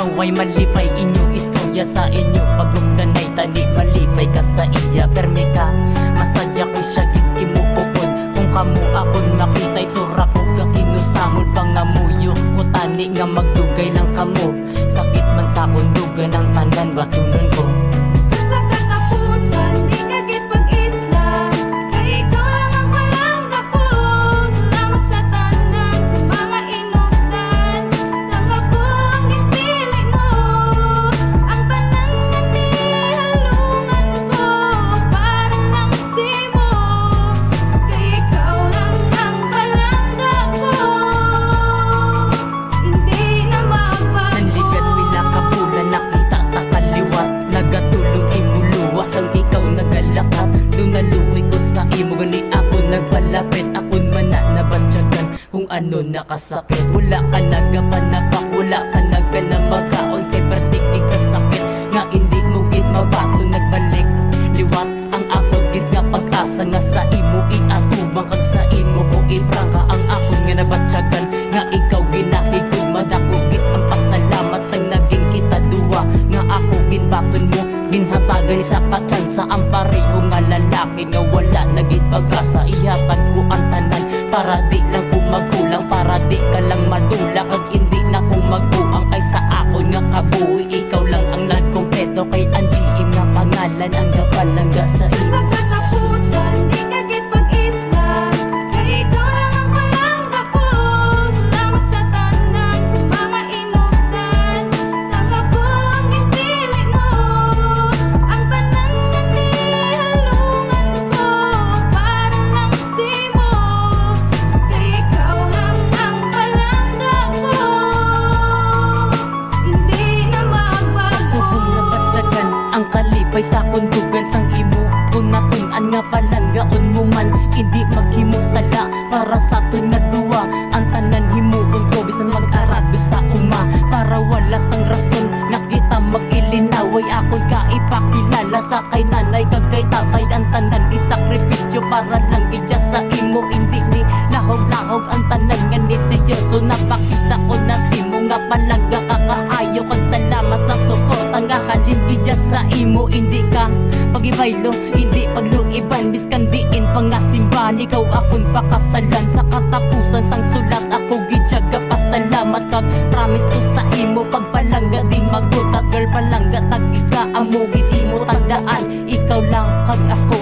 ikaw ay malipay, inyo istorya sa inyo pagugdanay tani malipay ka sa iya. Permi ka masadya ko siya git imupupod kung kamo akon makita itsura ko ka kinusamod pangamuyo ko tani nga magdugay lang kamo sakit man sa kundugan ang tanan batunon ko. Sa katapusan di ka git pag-isla kay ikaw lang ang palangga ko. Salamat sa tanan sa mga inugdan sa nga buong gipili mo. Ang tanan nga nihalungan ko para lang simo kay ikaw lang ang palangga ko. Hindi na mabago. Nanligan wila ka bulan nakita ta kaliwat nagatulong imuluwas ang ikaw nagalakat. Doon naluwi ko sa imo gani ako nagpalapit akon man na nabatyagan kung ano nakasakit. Wala ka nagapanapak wala ka naganamagaon kay pertikig ka sakit nga hindi mo gid mabato nagbalik liwat ang ako gid nga pag-asa nga sa imo iatubang kag sa imo ko iprangka ang akon nga nabatyagan nga ikaw ginahigog madako gid ang pasalamat sa naging kita duwa nga ako ginbaton mo ginhatagan sa katsansa ang pareho nga lalaki nga wala nagit pag-asa. Ihatag ko ang tanan para di lang ko magulang para di ka lang madula kag hindi na ko magbuang kay sa akon nga kabuhi ikaw lang ang nagkumpleto kay Angie nga pangalan ang gapalangga sa imo. Sa katapusan di ka git pag-isla kay ikaw lang ang palangga ko. Salamat sa tanan sa mga inugdan sa nga buong gipili mo. Ang tanan nga nihalungan ko para lang simo kay ikaw lang ang palangga ko. Hindi na Subong mabago. nga batyagan ang kalipay sa kundugan sang imo kung natun-an nga palanggaon mo man hindi maghimo sala para sa tun nga duwa ang tanan himuon ko bisan mag-arado sa uma para wala sang rason nga kita mag-ilinaway akon ka ipakilala sa kay nanay kag kay tatay ang tanan isakripisyo para lang gidya sa imo hindi ni lahog-lahog ang tanan nga ni seryoso napakita ko na simo nga palangga ka kaayo kag salamat sa suporta nga halin gidya sa imo hindi ka pagibaylo hindi pagluiban biskan diin pangasimbahan ikaw akon pakasalan sa katapusan sang sulat ako gidyaga pasalamat kag promise ko sa imo pagpalangga di magbutat girl palangga tag ika amo gid imo tandaan ikaw lang kag ako